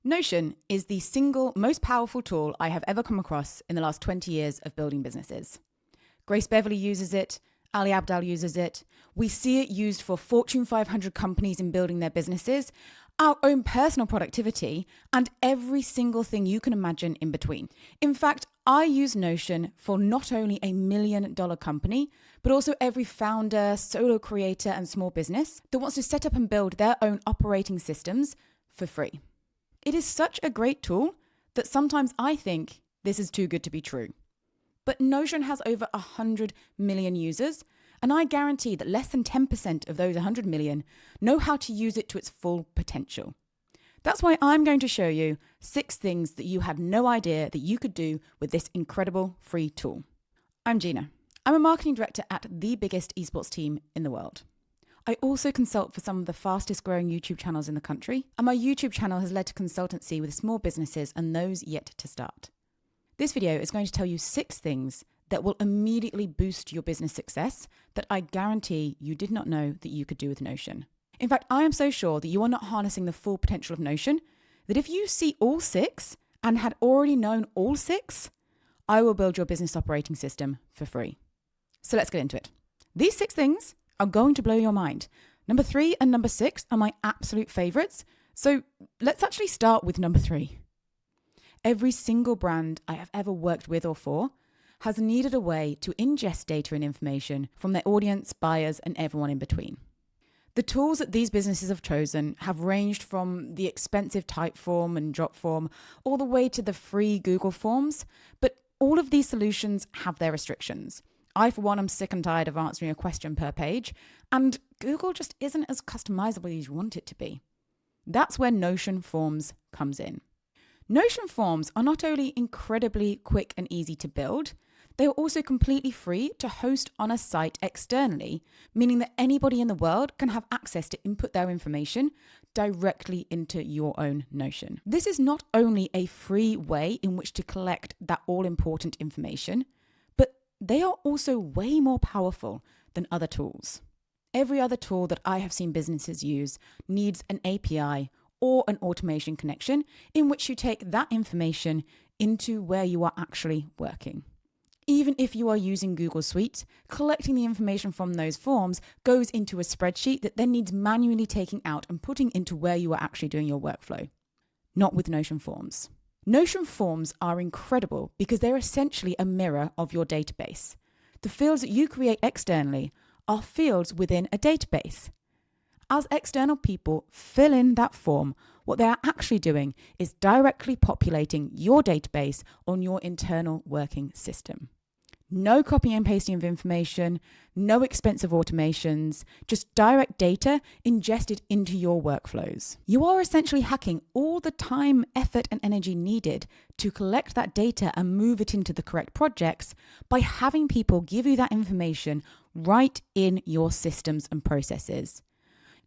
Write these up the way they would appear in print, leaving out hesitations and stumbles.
Notion is the single most powerful tool I have ever come across in the last 20 years of building businesses. Grace Beverly uses it. Ali Abdaal uses it. We see it used for Fortune 500 companies in building their businesses, our own personal productivity, and every single thing you can imagine in between. In fact, I use Notion for not only a $1 million company, but also every founder, solo creator, and small business that wants to set up and build their own operating systems for free. It is such a great tool that sometimes I think this is too good to be true. But Notion has over 100 million users, and I guarantee that less than 10% of those 100 million know how to use it to its full potential. That's why I'm going to show you 6 things that you had no idea that you could do with this incredible free tool. I'm Gina. I'm a marketing director at the biggest esports team in the world. I also consult for some of the fastest growing YouTube channels in the country, and my YouTube channel has led to consultancy with small businesses and those yet to start. This video is going to tell you 6 things that will immediately boost your business success that I guarantee you did not know that you could do with Notion. In fact, I am so sure that you are not harnessing the full potential of Notion that if you see all 6 and had already known all 6, I will build your business operating system for free. So let's get into it. These 6 things are going to blow your mind. Number 3 and number 6 are my absolute favorites. So let's actually start with number 3. Every single brand I have ever worked with or for has needed a way to ingest data and information from their audience, buyers, and everyone in between. The tools that these businesses have chosen have ranged from the expensive Typeform and Dropform all the way to the free Google Forms, but all of these solutions have their restrictions. I, for one, am sick and tired of answering a question per page, and Google just isn't as customizable as you want it to be. That's where Notion Forms comes in. Notion Forms are not only incredibly quick and easy to build, they are also completely free to host on a site externally, meaning that anybody in the world can have access to input their information directly into your own Notion. This is not only a free way in which to collect that all-important information, but they are also way more powerful than other tools. Every other tool that I have seen businesses use needs an API or an automation connection in which you take that information into where you are actually working. Even if you are using Google Suite, collecting the information from those forms goes into a spreadsheet that then needs manually taking out and putting into where you are actually doing your workflow. Not with Notion Forms. Notion Forms are incredible because they're essentially a mirror of your database. The fields that you create externally are fields within a database. As external people fill in that form, what they are actually doing is directly populating your database on your internal working system. No copying and pasting of information, no expensive automations, just direct data ingested into your workflows. You are essentially hacking all the time, effort, and energy needed to collect that data and move it into the correct projects by having people give you that information right in your systems and processes.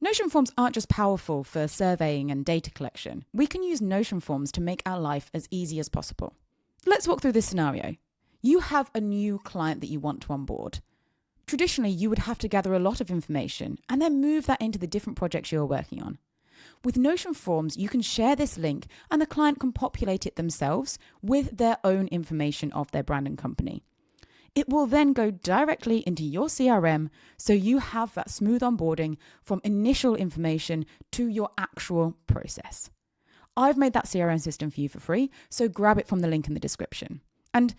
Notion Forms aren't just powerful for surveying and data collection. We can use Notion Forms to make our life as easy as possible. Let's walk through this scenario. You have a new client that you want to onboard. Traditionally, you would have to gather a lot of information and then move that into the different projects you're working on. With Notion Forms, you can share this link and the client can populate it themselves with their own information of their brand and company. It will then go directly into your CRM, so you have that smooth onboarding from initial information to your actual process. I've made that CRM system for you for free, so grab it from the link in the description. And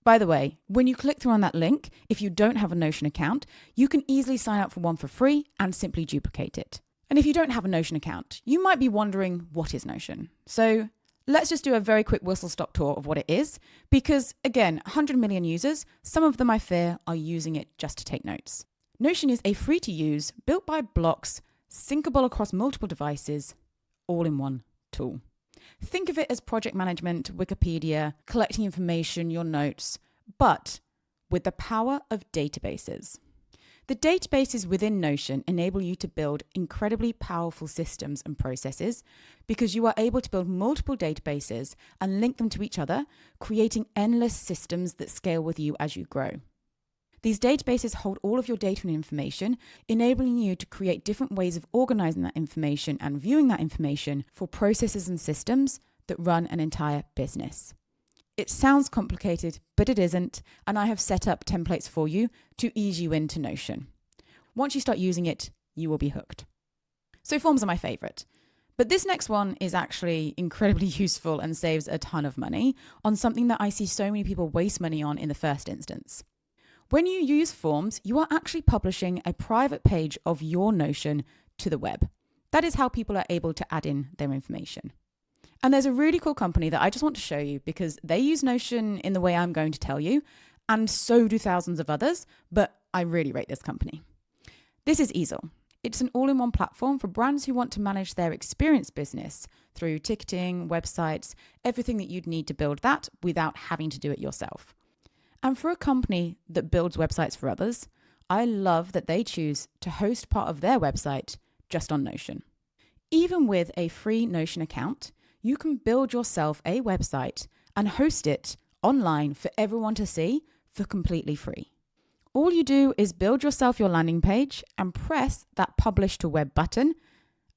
by the way, when you click through on that link, if you don't have a Notion account, you can easily sign up for one for free and simply duplicate it. And if you don't have a Notion account, you might be wondering, what is Notion? So let's just do a very quick whistle-stop tour of what it is, because again, 100 million users, some of them I fear are using it just to take notes. Notion is a free-to-use, built by blocks, syncable across multiple devices, all-in-one tool. Think of it as project management, Wikipedia, collecting information, your notes, but with the power of databases. The databases within Notion enable you to build incredibly powerful systems and processes because you are able to build multiple databases and link them to each other, creating endless systems that scale with you as you grow. These databases hold all of your data and information, enabling you to create different ways of organizing that information and viewing that information for processes and systems that run an entire business. It sounds complicated, but it isn't, and I have set up templates for you to ease you into Notion. Once you start using it, you will be hooked. So forms are my favorite. But this next one is actually incredibly useful and saves a ton of money on something that I see so many people waste money on in the first instance. When you use forms, you are actually publishing a private page of your Notion to the web. That is how people are able to add in their information. And there's a really cool company that I just want to show you because they use Notion in the way I'm going to tell you, and so do thousands of others, but I really rate this company. This is Easel. It's an all-in-one platform for brands who want to manage their experience business through ticketing, websites, everything that you'd need to build that without having to do it yourself. And for a company that builds websites for others, I love that they choose to host part of their website just on Notion. Even with a free Notion account, you can build yourself a website and host it online for everyone to see for completely free. All you do is build yourself your landing page and press that publish to web button,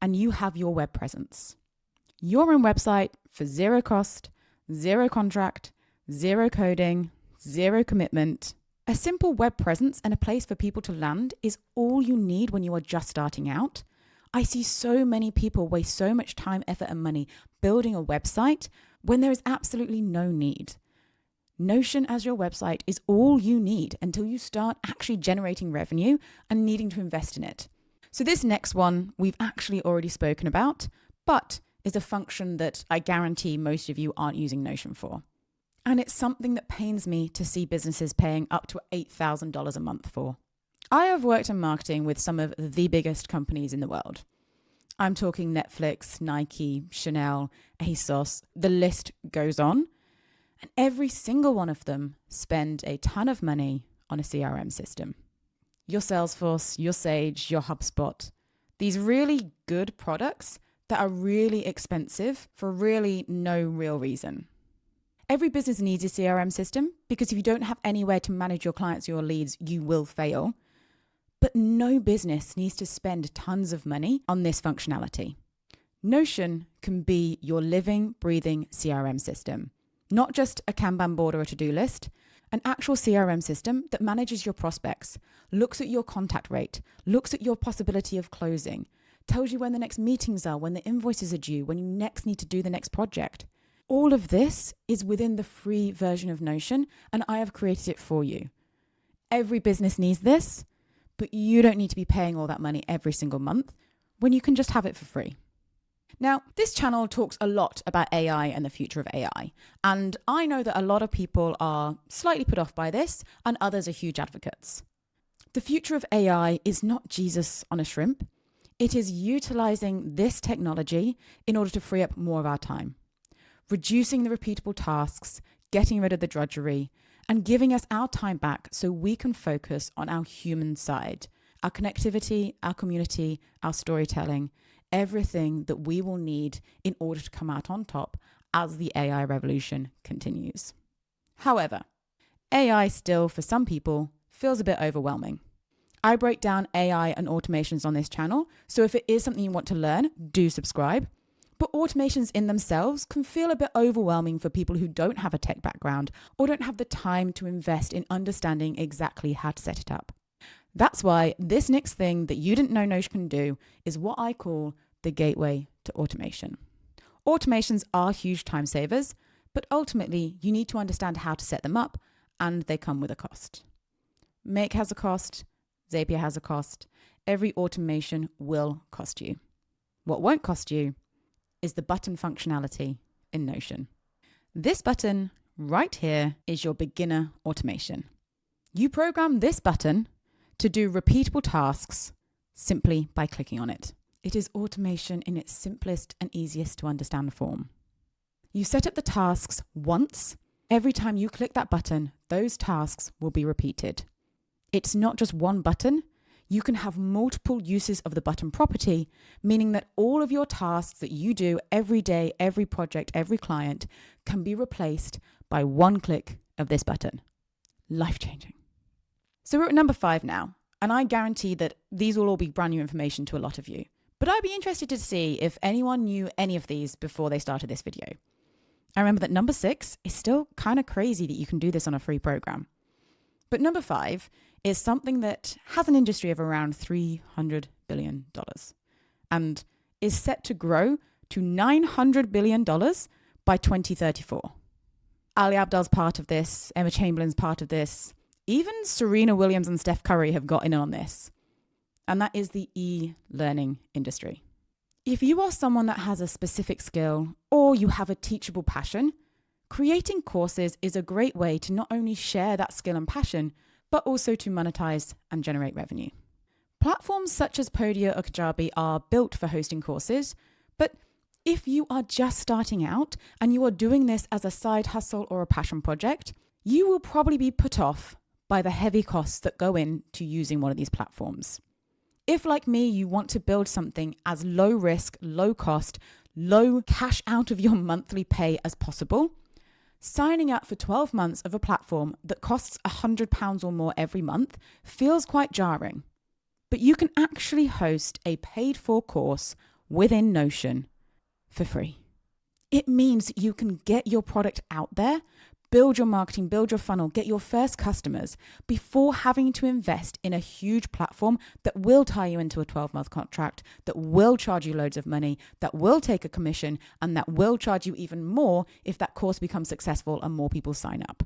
and you have your web presence. Your own website for zero cost, zero contract, zero coding, zero commitment. A simple web presence and a place for people to land is all you need when you are just starting out. I see so many people waste so much time, effort, and money building a website when there is absolutely no need. Notion as your website is all you need until you start actually generating revenue and needing to invest in it. So this next one we've actually already spoken about, but is a function that I guarantee most of you aren't using Notion for. And it's something that pains me to see businesses paying up to $8,000 a month for. I have worked in marketing with some of the biggest companies in the world. I'm talking Netflix, Nike, Chanel, ASOS, the list goes on. And every single one of them spend a ton of money on a CRM system. Your Salesforce, your Sage, your HubSpot. These really good products that are really expensive for really no real reason. Every business needs a CRM system because if you don't have anywhere to manage your clients or your leads, you will fail. But no business needs to spend tons of money on this functionality. Notion can be your living, breathing CRM system. Not just a Kanban board or a to-do list, an actual CRM system that manages your prospects, looks at your contact rate, looks at your possibility of closing, tells you when the next meetings are, when the invoices are due, when you next need to do the next project. All of this is within the free version of Notion, and I have created it for you. Every business needs this, but you don't need to be paying all that money every single month when you can just have it for free. Now, this channel talks a lot about AI and the future of AI, and I know that a lot of people are slightly put off by this, and others are huge advocates. The future of AI is not Jesus on a shrimp. It is utilizing this technology in order to free up more of our time, reducing the repeatable tasks, getting rid of the drudgery, and giving us our time back so we can focus on our human side, our connectivity, our community, our storytelling, everything that we will need in order to come out on top as the AI revolution continues. However, AI still, for some people, feels a bit overwhelming. I break down AI and automations on this channel, so if it is something you want to learn, do subscribe. But automations in themselves can feel a bit overwhelming for people who don't have a tech background or don't have the time to invest in understanding exactly how to set it up. That's why this next thing that you didn't know Notion can do is what I call the gateway to automation. Automations are huge time savers, but ultimately you need to understand how to set them up, and they come with a cost. Make has a cost, Zapier has a cost. Every automation will cost you. What won't cost you is the button functionality in Notion. This button right here is your beginner automation. You program this button to do repeatable tasks simply by clicking on it. It is automation in its simplest and easiest to understand form. You set up the tasks once. Every time you click that button, those tasks will be repeated. It's not just one button. You can have multiple uses of the button property, meaning that all of your tasks that you do every day, every project, every client can be replaced by one click of this button. Life-changing. So we're at number 5 now, and I guarantee that these will all be brand new information to a lot of you. But I'd be interested to see if anyone knew any of these before they started this video. I remember that number 6 is still kind of crazy that you can do this on a free program. But number 5 is something that has an industry of around $300 billion and is set to grow to $900 billion by 2034. Ali Abdaal's part of this, Emma Chamberlain's part of this, even Serena Williams and Steph Curry have got in on this. And that is the e-learning industry. If you are someone that has a specific skill or you have a teachable passion, creating courses is a great way to not only share that skill and passion, but also to monetize and generate revenue. Platforms such as Podia or Kajabi are built for hosting courses, but if you are just starting out and you are doing this as a side hustle or a passion project, you will probably be put off by the heavy costs that go into using one of these platforms. If, like me, you want to build something as low risk, low cost, low cash out of your monthly pay as possible, signing up for 12 months of a platform that costs £100 or more every month feels quite jarring. But you can actually host a paid for course within Notion for free. It means you can get your product out there, build your marketing, build your funnel, get your first customers before having to invest in a huge platform that will tie you into a 12-month contract, that will charge you loads of money, that will take a commission, and that will charge you even more if that course becomes successful and more people sign up.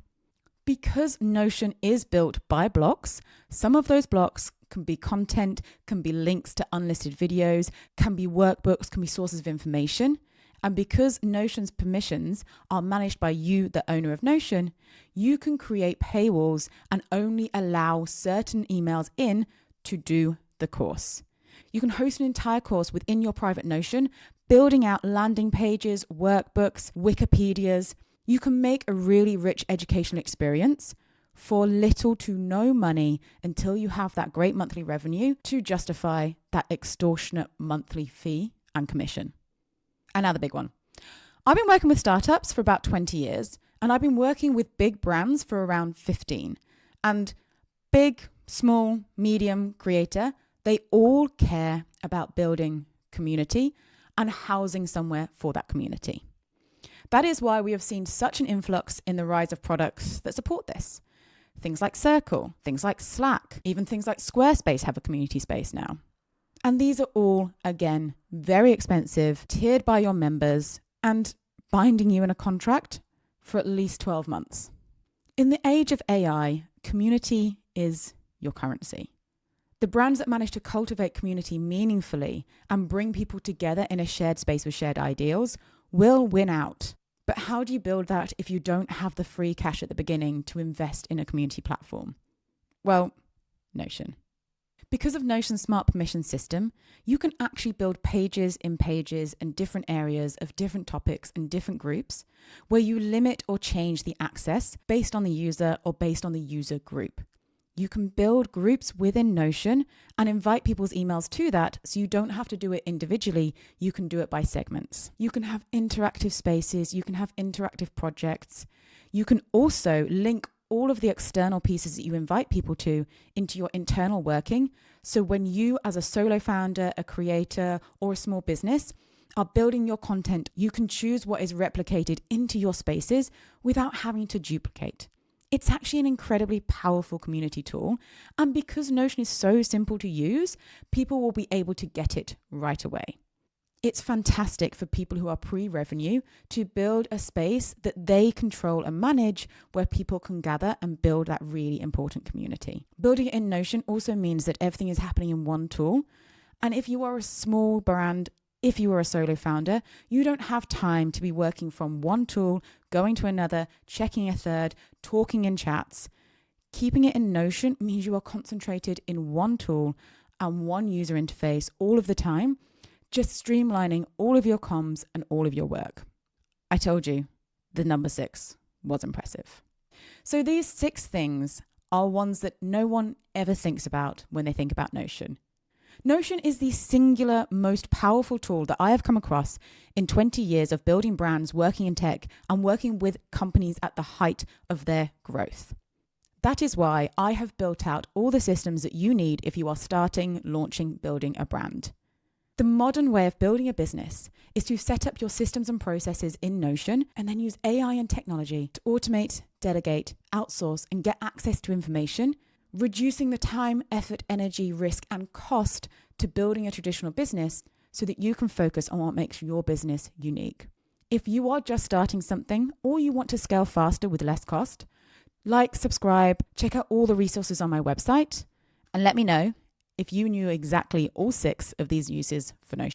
Because Notion is built by blocks, some of those blocks can be content, can be links to unlisted videos, can be workbooks, can be sources of information. And because Notion's permissions are managed by you, the owner of Notion, you can create paywalls and only allow certain emails in to do the course. You can host an entire course within your private Notion, building out landing pages, workbooks, Wikipedias. You can make a really rich educational experience for little to no money until you have that great monthly revenue to justify that extortionate monthly fee and commission. And now the big one. I've been working with startups for about 20 years, and I've been working with big brands for around 15. And big, small, medium creator, they all care about building community and housing somewhere for that community. That is why we have seen such an influx in the rise of products that support this. Things like Circle, things like Slack, even things like Squarespace have a community space now. And these are all, again, very expensive, tiered by your members, and binding you in a contract for at least 12 months. In the age of AI, community is your currency. The brands that manage to cultivate community meaningfully and bring people together in a shared space with shared ideals will win out. But how do you build that if you don't have the free cash at the beginning to invest in a community platform? Well, Notion. Because of Notion's smart permission system, you can actually build pages in pages and different areas of different topics and different groups where you limit or change the access based on the user or based on the user group. You can build groups within Notion and invite people's emails to that so you don't have to do it individually, you can do it by segments. You can have interactive spaces, you can have interactive projects. You can also link all of the external pieces that you invite people to into your internal working. So when you as a solo founder, a creator, or a small business are building your content, you can choose what is replicated into your spaces without having to duplicate. It's actually an incredibly powerful community tool. And because Notion is so simple to use, people will be able to get it right away. It's fantastic for people who are pre-revenue to build a space that they control and manage where people can gather and build that really important community. Building it in Notion also means that everything is happening in one tool. And if you are a small brand, if you are a solo founder, you don't have time to be working from one tool, going to another, checking a third, talking in chats. Keeping it in Notion means you are concentrated in one tool and one user interface all of the time, just streamlining all of your comms and all of your work. I told you, the number 6 was impressive. So these 6 things are ones that no one ever thinks about when they think about Notion. Notion is the singular most powerful tool that I have come across in 20 years of building brands, working in tech, and working with companies at the height of their growth. That is why I have built out all the systems that you need if you are starting, launching, building a brand. The modern way of building a business is to set up your systems and processes in Notion and then use AI and technology to automate, delegate, outsource, and get access to information, reducing the time, effort, energy, risk, and cost to building a traditional business so that you can focus on what makes your business unique. If you are just starting something or you want to scale faster with less cost, like, subscribe, check out all the resources on my website, and let me know if you knew exactly all 6 of these uses for Notion.